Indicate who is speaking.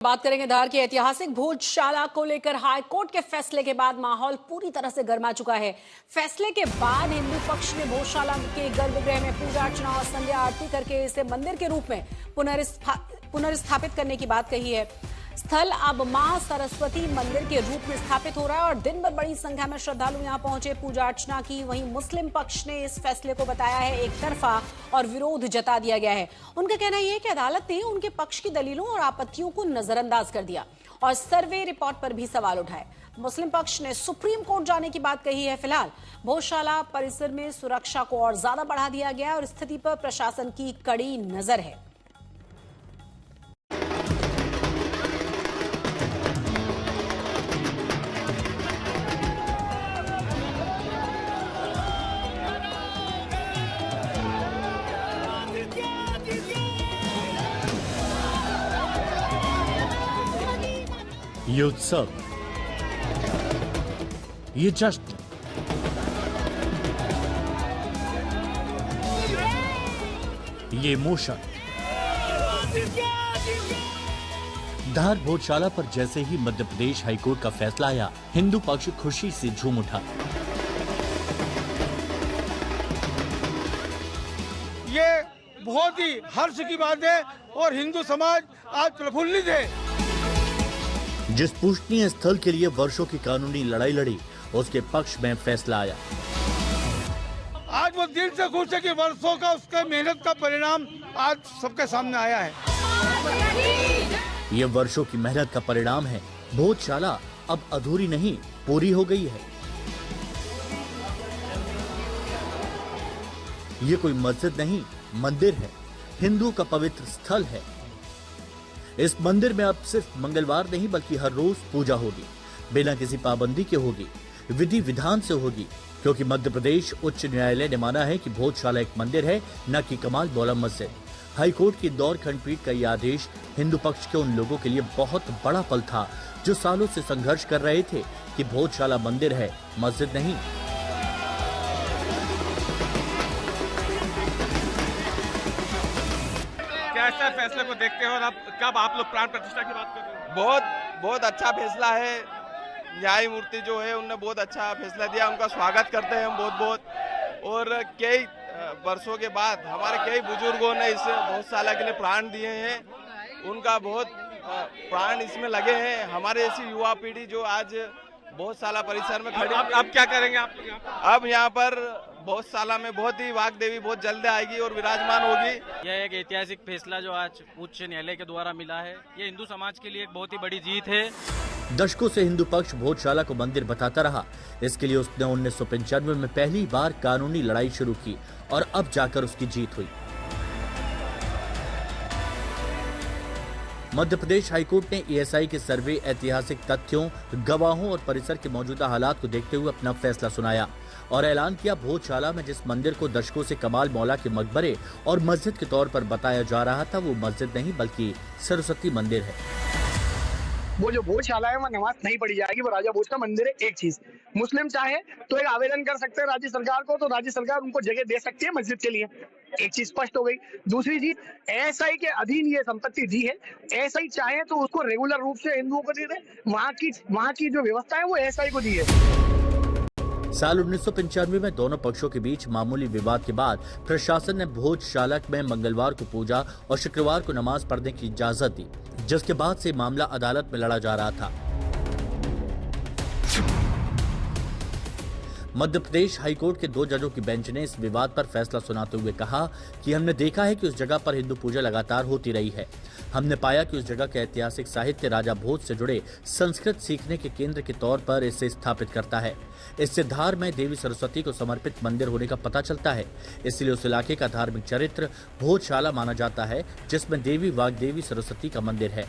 Speaker 1: बात करेंगे धार की ऐतिहासिक भोजशाला को लेकर हाई कोर्ट के फैसले के बाद माहौल पूरी तरह से गर्मा चुका है। फैसले के बाद हिंदू पक्ष ने भोजशाला के गर्भगृह में पूजा अर्चना और संध्या आरती करके इसे मंदिर के रूप में पुनर्स्थापित करने की बात कही है। स्थल अब मां सरस्वती मंदिर के रूप में स्थापित हो रहा है और दिन भर बड़ी संख्या में श्रद्धालु यहां पहुंचे, पूजा अर्चना की। वहीं मुस्लिम पक्ष ने इस फैसले को बताया है एक तरफा और विरोध जता दिया गया है। उनका कहना यह है कि अदालत ने उनके पक्ष की दलीलों और आपत्तियों को नजरअंदाज कर दिया और सर्वे रिपोर्ट पर भी सवाल उठाए। मुस्लिम पक्ष ने सुप्रीम कोर्ट जाने की बात कही है। फिलहाल भोजशाला परिसर में सुरक्षा को और ज्यादा बढ़ा दिया गया और स्थिति पर प्रशासन की कड़ी नजर है।
Speaker 2: ये उत्सव, ये जश्न, ये इमोशन, धार भोजशाला पर जैसे ही मध्य प्रदेश हाईकोर्ट का फैसला आया, हिंदू पक्ष खुशी से झूम उठा।
Speaker 3: ये बहुत ही हर्ष की बात है और हिंदू समाज आज प्रफुल्लित है।
Speaker 2: जिस पूजनीय स्थल के लिए वर्षों की कानूनी लड़ाई लड़ी, उसके पक्ष में फैसला आया।
Speaker 3: आज वो दिल से खुश है कि वर्षों का उसका मेहनत का परिणाम आज सबके सामने आया है।
Speaker 2: ये वर्षों की मेहनत का परिणाम है। भोजशाला अब अधूरी नहीं, पूरी हो गई है। ये कोई मस्जिद नहीं, मंदिर है, हिंदुओं का पवित्र स्थल है। इस मंदिर में अब सिर्फ मंगलवार नहीं बल्कि हर रोज पूजा होगी, बिना किसी पाबंदी के होगी, विधि विधान से होगी, क्योंकि मध्य प्रदेश उच्च न्यायालय ने माना है कि भोजशाला एक मंदिर है, न कि कमाल मौला मस्जिद। हाईकोर्ट की दौर खंडपीठ का यह आदेश हिंदू पक्ष के उन लोगों के लिए बहुत बड़ा पल था जो सालों से संघर्ष कर रहे थे कि भोजशाला मंदिर है, मस्जिद नहीं।
Speaker 4: कैसा फैसले को देखते हो और अब कब आप लोग प्राण प्रतिष्ठा की बात कर रहे हो?
Speaker 5: बहुत अच्छा फैसला है। न्यायमूर्ति जो है उन्होंने बहुत अच्छा फैसला दिया, उनका स्वागत करते हैं हम बहुत। और कई वर्षों के बाद हमारे कई बुजुर्गों ने इस भोजशाला के लिए प्राण दिए हैं, उनका बहुत प्राण इसमें लगे हैं। हमारे ऐसी युवा पीढ़ी जो आज भोजशाला परिसर में खड़ी।
Speaker 4: अब क्या करेंगे आप लोग यहाँ पर?
Speaker 5: अब यहाँ पर भोजशाला में बहुत ही वाग देवी बहुत जल्द आएगी और विराजमान होगी।
Speaker 6: यह एक ऐतिहासिक फैसला जो आज उच्च न्यायालय के द्वारा मिला है, ये हिंदू समाज के लिए एक बहुत ही बड़ी जीत है।
Speaker 2: दशकों से हिंदू पक्ष भोजशाला को मंदिर बताता रहा। इसके लिए उसने 1995 में पहली बार कानूनी लड़ाई शुरू की और अब जाकर उसकी जीत हुई। मध्य प्रदेश हाईकोर्ट ने एएसआई के सर्वे, ऐतिहासिक तथ्यों, गवाहों और परिसर के मौजूदा हालात को देखते हुए अपना फैसला सुनाया और ऐलान किया, भोजशाला में जिस मंदिर को दशकों से कमाल मौला के मकबरे और मस्जिद के तौर पर बताया जा रहा था, वो मस्जिद नहीं बल्कि सरस्वती मंदिर है।
Speaker 7: वो जो भोजशाला है वहाँ नमाज नहीं पढ़ी जाएगी, वो राजा भोज का मंदिर है। एक चीज, मुस्लिम चाहे तो एक आवेदन कर सकते हैं राज्य सरकार को, तो राज्य सरकार उनको जगह दे सकती है मस्जिद के लिए। एक चीज स्पष्ट हो गई। दूसरी चीज, एएसआई के अधीन ये संपत्ति दी है, एएसआई चाहे तो उसको रेगुलर रूप से हिंदुओं को दे दे। वहाँ की जो व्यवस्था है वो एएसआई को दी है।
Speaker 2: साल 1995 में दोनों पक्षों के बीच मामूली विवाद के बाद प्रशासन ने भोजशाला में मंगलवार को पूजा और शुक्रवार को नमाज पढ़ने की इजाजत दी, जिसके बाद से मामला अदालत में लड़ा जा रहा था। मध्य प्रदेश हाईकोर्ट के 2 जजों की बेंच ने इस विवाद पर फैसला सुनाते हुए कहा कि हमने देखा है कि उस जगह पर हिंदू पूजा लगातार होती रही है। हमने पाया कि उस जगह के ऐतिहासिक साहित्य राजा भोज से जुड़े संस्कृत सीखने के केंद्र के तौर पर इसे स्थापित करता है। इससे धार में देवी सरस्वती को समर्पित मंदिर होने का पता चलता है। इसलिए उस इलाके का धार्मिक चरित्र भोजशाला माना जाता है, जिसमें देवी वाग्देवी सरस्वती का मंदिर है।